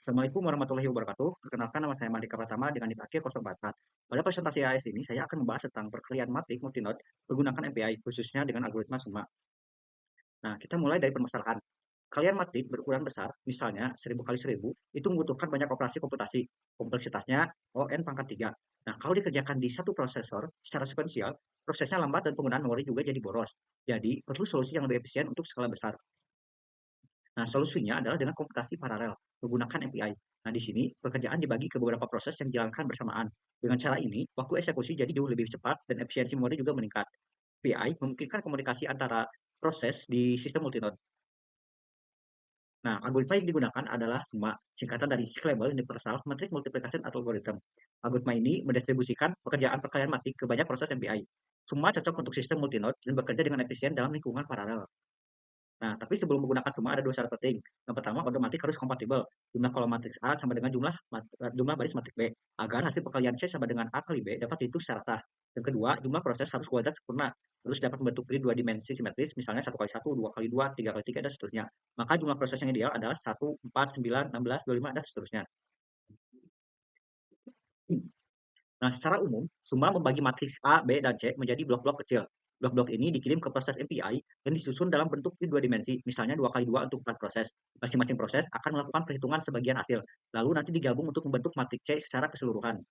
Assalamualaikum warahmatullahi wabarakatuh. Perkenalkan nama saya Mardika Pratama dengan NIK akhir 044. Pada presentasi AS ini, saya akan membahas tentang perkalian matrik multinode menggunakan MPI, khususnya dengan algoritma summa. Nah, kita mulai dari permasalahan. Kalian matrik berukuran besar, misalnya 1000 kali 1000, itu membutuhkan banyak operasi komputasi. Kompleksitasnya ON pangkat 3. Nah, kalau dikerjakan di satu prosesor secara sequential, prosesnya lambat dan penggunaan memori juga jadi boros. Jadi, perlu solusi yang lebih efisien untuk skala besar. Nah, solusinya adalah dengan komputasi paralel menggunakan MPI. Nah, di sini pekerjaan dibagi ke beberapa proses yang dijalankan bersamaan. Dengan cara ini, waktu eksekusi jadi jauh lebih cepat dan efisiensi memori juga meningkat. MPI memungkinkan komunikasi antara proses di sistem multinode. Nah, algoritma yang digunakan adalah SUMA, singkatan dari Scalable Universal Matrix Multiplication Algorithm. Algoritma ini mendistribusikan pekerjaan perkalian matrik ke banyak proses MPI. SUMA cocok untuk sistem multinode dan bekerja dengan efisien dalam lingkungan paralel. Nah, tapi sebelum menggunakan summa ada dua syarat penting. Yang pertama, order matrik harus kompatibel. Jumlah kolom matriks A sama dengan jumlah baris matrik B, agar hasil perkalian C sama dengan A kali B dapat dihitung secara sah. Yang kedua, jumlah proses harus kuadrat sempurna. Terus dapat membentuk grid dua dimensi simetris, misalnya 1 kali 1, 2 kali 2, 3 kali 3, dan seterusnya. Maka jumlah proses yang ideal adalah 1, 4, 9, 16, 25, dan seterusnya. Nah, secara umum, summa membagi matriks A, B, dan C menjadi blok-blok kecil. Blok-blok ini dikirim ke proses MPI dan disusun dalam bentuk di dua dimensi, misalnya 2 kali 2 untuk 4 proses. Masing-masing proses akan melakukan perhitungan sebagian hasil, lalu nanti digabung untuk membentuk matriks C secara keseluruhan.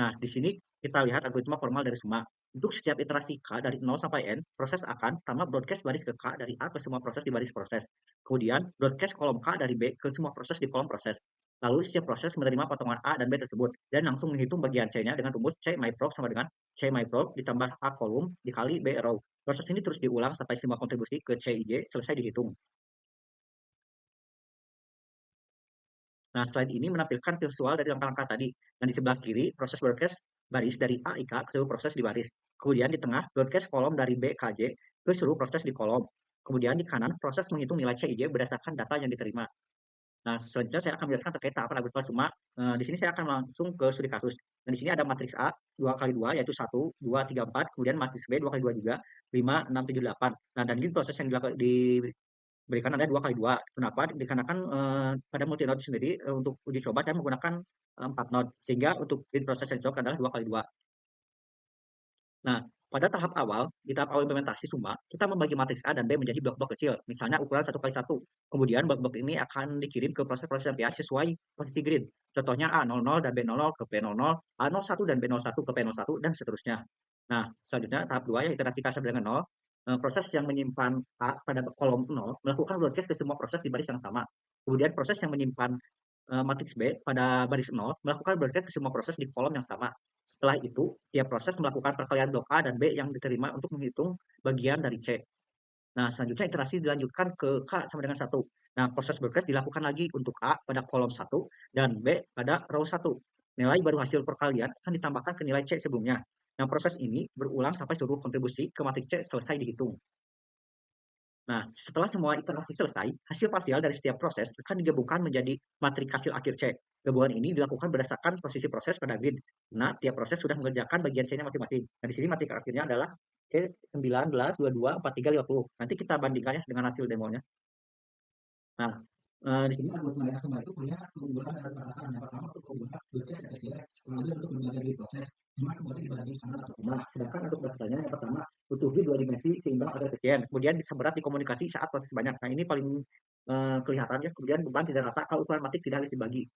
Nah, di sini kita lihat algoritma formal dari summa. Untuk setiap iterasi K dari 0 sampai N, proses akan tambah broadcast baris ke K dari A ke semua proses di baris proses. Kemudian, broadcast kolom K dari B ke semua proses di kolom proses. Lalu, setiap proses menerima potongan A dan B tersebut, dan langsung menghitung bagian C-nya dengan rumus C myproc sama dengan C myproc ditambah A kolom dikali B row. Proses ini terus diulang sampai semua kontribusi ke CIJ selesai dihitung. Nah, slide ini menampilkan visual dari langkah-langkah tadi. Dan di sebelah kiri, proses broadcast baris dari A IK ke seluruh proses di baris. Kemudian di tengah, broadcast kolom dari B KJ ke seluruh proses di kolom. Kemudian di kanan, proses menghitung nilai CIJ berdasarkan data yang diterima. Nah, selanjutnya saya akan menjelaskan terkait tahapan algoritma summa. Di sini saya akan langsung ke studi kasus. Dan di sini ada matriks A 2 kali 2 yaitu 1, 2, 3, 4. Kemudian matriks B 2 kali 2 juga 5, 6, 7, 8. Nah, dan ini proses yang diberikan ada 2 kali 2. Kenapa? Dikarenakan pada multi node sendiri untuk uji coba saya menggunakan 4 node. Sehingga untuk grid proses yang cocok adalah 2 kali 2. Nah, pada tahap awal, di tahap awal implementasi summa, kita membagi matriks A dan B menjadi blok-blok kecil, misalnya ukuran 1 kali 1. Kemudian blok-blok ini akan dikirim ke proses-proses MPI sesuai posisi grid. Contohnya A00 dan B00 ke P00, A01 dan B01 ke P01, dan seterusnya. Nah, selanjutnya tahap 2 yang iterasi K sama dengan 0, proses yang menyimpan A pada kolom 0 melakukan broadcast ke semua proses di baris yang sama. Kemudian proses yang menyimpan matriks B pada baris 0 melakukan broadcast ke semua proses di kolom yang sama. Setelah itu, tiap proses melakukan perkalian blok A dan B yang diterima untuk menghitung bagian dari C. Nah, selanjutnya iterasi dilanjutkan ke K sama dengan 1. Nah, proses broadcast dilakukan lagi untuk A pada kolom 1 dan B pada row 1. Nilai baru hasil perkalian akan ditambahkan ke nilai C sebelumnya. Nah, proses ini berulang sampai seluruh kontribusi ke matriks C selesai dihitung. Nah, setelah semua iterasi selesai, hasil parsial dari setiap proses akan digabungkan menjadi matriks hasil akhir C. Gabungan ini dilakukan berdasarkan posisi proses pada grid. Nah, tiap proses sudah mengerjakan bagian C-nya masing-masing. Nah, di sini matriks akhirnya adalah C19, 22, 43, 50. Nanti kita bandingkan ya dengan hasil demonya. Nah, di sini algoritma yang sama itu punya keunggulan dan batasan. Yang pertama untuk keunggulan proses efisien, kemudian untuk membagi proses, cuma kemudian dibanding kanan atau koma. Sedangkan untuk batasannya yang pertama butuh dua dimensi seimbang agar efisien. Kemudian bisa berat di komunikasi saat proses banyak. Nah, ini paling kelihatan ya. Kemudian beban tidak rata kalau ukuran matrik tidak harus dibagi.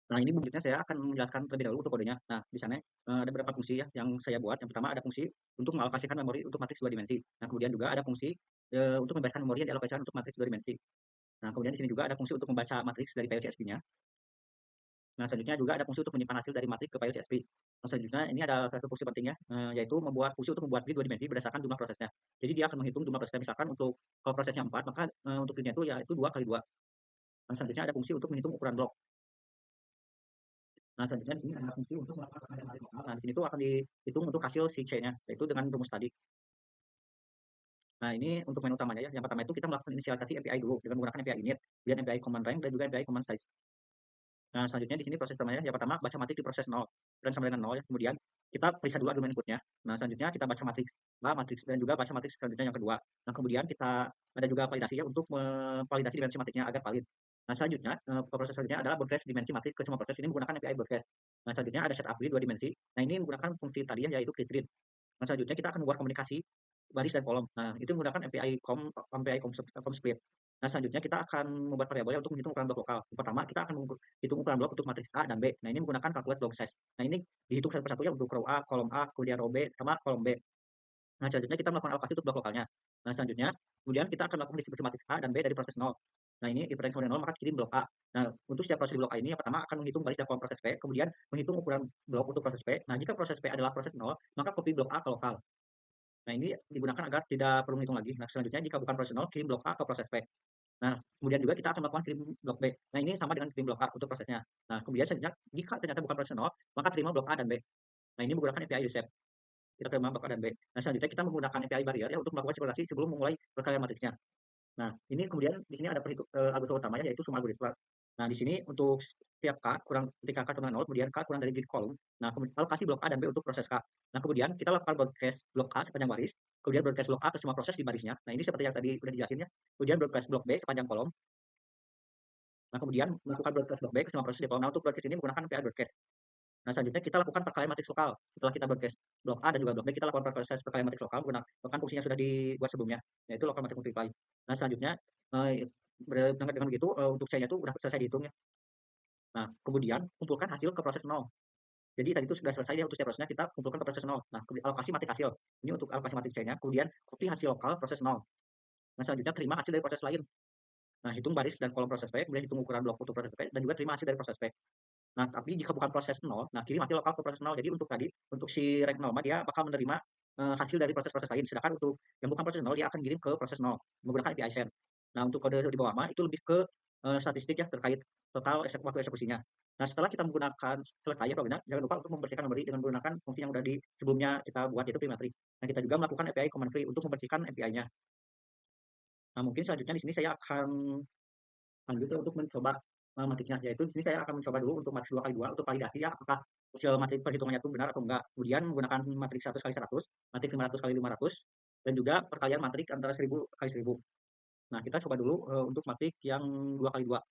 Nah, ini berikutnya saya akan menjelaskan terlebih dahulu untuk kodenya. Nah, di sana ada beberapa fungsi ya yang saya buat. Yang pertama ada fungsi untuk mengalokasikan memori untuk matriks dua dimensi. Nah, kemudian juga ada fungsi untuk membebaskan memori yang dialokasikan untuk matriks dua dimensi. Nah, kemudian di sini juga ada fungsi untuk membaca matriks dari PLCSP-nya. Nah, selanjutnya juga ada fungsi untuk menyimpan hasil dari matriks ke PLCSP. Nah, selanjutnya ini ada satu fungsi pentingnya, yaitu membuat fungsi untuk membuat grid dua dimensi berdasarkan jumlah prosesnya. Jadi dia akan menghitung jumlah prosesnya. Misalkan untuk kalau prosesnya 4, maka untuk gridnya itu ya itu 2 kali 2. Nah, selanjutnya ada fungsi untuk menghitung ukuran blok. Nah, selanjutnya di sini ada fungsi untuk melakukan perkalian matrik lokal. Nah, di sini tuh akan dihitung untuk hasil si C-nya, yaitu dengan rumus tadi. Nah, ini untuk menu utamanya ya. Yang pertama itu kita melakukan inisialisasi MPI dulu dengan menggunakan MPI init, kemudian MPI command rank, dan juga MPI command size. Nah, selanjutnya di sini proses pertamanya, yang pertama baca matrik di proses 0 dan sama dengan 0 ya. Kemudian kita periksa dulu argumen inputnya. Nah, selanjutnya kita baca matriks A, matriks dan juga baca matriks selanjutnya yang kedua. Nah, kemudian kita ada juga validasi ya untuk memvalidasi dimensi matriknya agar valid. Nah, selanjutnya, proses selanjutnya adalah broadcast dimensi matrik ke semua proses ini menggunakan API broadcast. Nah, selanjutnya ada setup read 2 dimensi. Nah, ini menggunakan fungsi tadi ya, yaitu create read. Nah, selanjutnya kita akan membuat komunikasi baris dan kolom. Nah, itu menggunakan API com split. Nah, selanjutnya kita akan membuat variabel untuk menghitung ukuran blok lokal. Yang pertama, kita akan menghitung ukuran blok untuk matriks A dan B. Nah, ini menggunakan calculate block size. Nah, ini dihitung satu persatu ya untuk row A, kolom A, kemudian row B, sama kolom B. Nah, selanjutnya kita melakukan alokasi untuk blok lokalnya. Nah, selanjutnya, kemudian kita akan melakukan distribusi matriks A dan B dari proses 0. Nah, ini if range 0, maka kirim blok A. Nah, untuk setiap proses di blok A ini, yang pertama akan menghitung baris dan kolom proses P, kemudian menghitung ukuran blok untuk proses P. Nah, jika proses P adalah proses 0, maka copy blok A ke lokal. Nah, ini digunakan agar tidak perlu menghitung lagi. Nah, selanjutnya jika bukan proses 0, kirim blok A ke proses P. Nah, kemudian juga kita akan melakukan kirim blok B. Nah, ini sama dengan kirim blok A untuk prosesnya. Nah, kemudian selanjutnya, jika ternyata bukan proses 0, maka terima blok A dan B. Nah, ini menggunakan API reshape. Kita terima blok A dan B. Nah, selanjutnya kita menggunakan API barrier ya untuk melakukan simulasi sebelum memulai perkalian matriksnya. Nah, ini kemudian di sini ada algoritma utamanya yaitu sum algoritma. Nah, di sini untuk setiap K kurang ketika K sama 0, kemudian K kurang dari grid kolom. Nah, kemudian alokasi blok A dan B untuk proses K. Nah, kemudian kita lakukan broadcast blok A sepanjang baris, kemudian broadcast blok A ke semua proses di barisnya. Nah, ini seperti yang tadi udah dijelasin ya. Kemudian broadcast blok B sepanjang kolom. Nah, kemudian melakukan broadcast blok B ke semua proses di kolom. Nah, untuk broadcast ini menggunakan API broadcast. Nah, selanjutnya kita lakukan perkalian matriks lokal. Setelah kita broadcast blok A dan juga blok B, kita lakukan proses perkalian matriks lokal menggunakan fungsi yang sudah dibuat sebelumnya, yaitu local matrix multiply. Nah, selanjutnya dengan begitu untuk C-nya itu sudah selesai dihitung ya. Nah, kemudian kumpulkan hasil ke proses 0. Jadi tadi itu sudah selesai ya untuk setiap prosesnya, kita kumpulkan ke proses 0. Nah, alokasi matrik hasil. Ini untuk alokasi matrik C-nya. Kemudian copy hasil lokal proses 0. Nah, selanjutnya terima hasil dari proses lain. Nah, hitung baris dan kolom proses P, kemudian hitung ukuran blok untuk proses P, dan juga terima hasil dari proses P. Nah, tapi jika bukan proses 0, nah kirim hasil lokal ke proses 0. Jadi untuk tadi, untuk si rek 0 dia bakal menerima hasil dari proses-proses lain. Sedangkan untuk yang bukan proses 0, dia akan kirim ke proses 0 menggunakan API send. Nah, untuk kode di bawah mah itu lebih ke statistik ya terkait total waktu eksekusinya. Nah, setelah kita menggunakan selesai ya programnya, jangan lupa untuk membersihkan memory dengan menggunakan fungsi yang udah di sebelumnya kita buat yaitu primatri. Nah, kita juga melakukan API command free untuk membersihkan API-nya. Nah, mungkin selanjutnya di sini saya akan lanjut untuk mencoba matriknya, yaitu di sini saya akan mencoba dulu untuk matriks 2 kali 2 untuk validasi ya apakah hasil matrik perhitungannya itu benar atau enggak. Kemudian menggunakan matriks 100 kali 100, matrik 500 kali 500, dan juga perkalian matrik antara 1000 kali 1000. Nah, kita coba dulu untuk matrik yang 2 kali 2.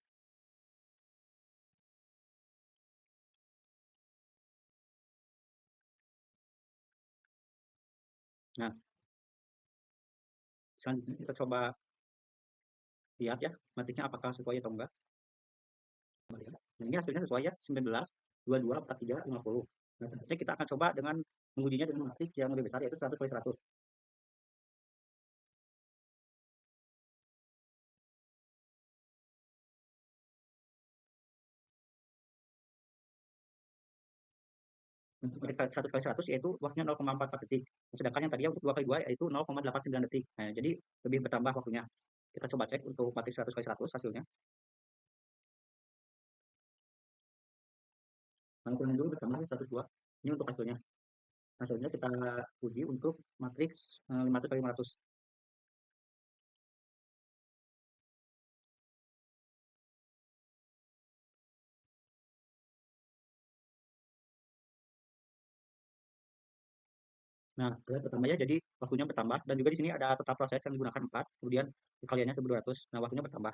Nah, selanjutnya kita coba lihat ya matriknya apakah sesuai atau enggak. Nah, ini hasilnya sesuai ya, 19, 22, 43, 50. Nah, selanjutnya kita akan coba dengan mengujinya dengan matrik yang lebih besar yaitu 100 kali 100. Untuk matrik 1 kali 100 yaitu waktunya 0,44 detik. Sedangkan yang tadi untuk 2 kali 2 yaitu 0,89 detik. Nah, jadi lebih bertambah waktunya. Kita coba cek untuk matrik 100 kali 100 hasilnya. Nah, ukurannya dulu bertambah 102. Ini untuk hasilnya. Hasilnya kita uji untuk matriks 500 kali 500. Nah, bertambah ya, jadi waktunya bertambah dan juga di sini ada total proses yang digunakan 4, kemudian kaliannya 1200. Nah, waktunya bertambah.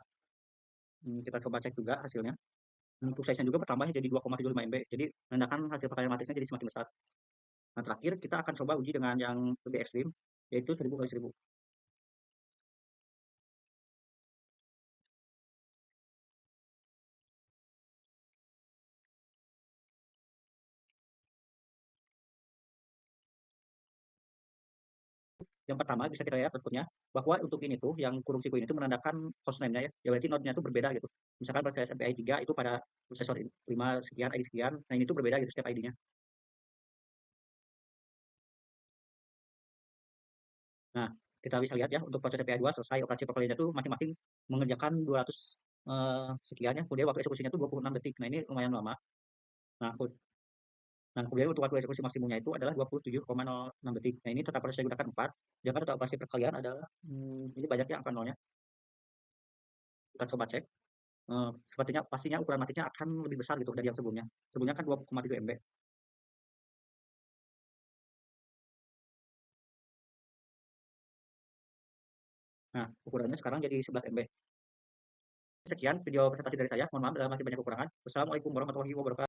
Kita coba cek juga hasilnya. Untuk size-nya juga bertambah ya, jadi 2,75 MB. Jadi menandakan hasil perkalian matriksnya jadi semakin besar. Nah, terakhir kita akan coba uji dengan yang lebih ekstrim, yaitu 1000 kali 1000. Yang pertama bisa kita lihat output-nya, bahwa untuk ini tuh yang kurung siku ini tuh menandakan hostname-nya ya. Ya berarti node-nya tuh berbeda gitu. Misalkan pada SMPI 3 itu pada prosesor 5 sekian, ID sekian. Nah, ini tuh berbeda gitu setiap ID-nya. Nah, kita bisa lihat ya untuk proses SMPI 2 selesai operasi perkaliannya tuh masing-masing mengerjakan 200 sekian ya. Kemudian waktu eksekusinya tuh 26 detik. Nah, ini lumayan lama. Nah, kemudian untuk waktu eksekusi maksimumnya itu adalah 27,06 detik. Nah, ini total proses digunakan 4. Sedangkan total operasi perkalian adalah ini banyaknya angka nolnya. Kita coba cek. Sepertinya pastinya ukuran matrixnya akan lebih besar gitu dari yang sebelumnya. Sebelumnya kan 2,7 MB. Nah, ukurannya sekarang jadi 11 MB. Sekian video presentasi dari saya. Mohon maaf bila masih banyak kekurangan. Wassalamualaikum warahmatullahi wabarakatuh.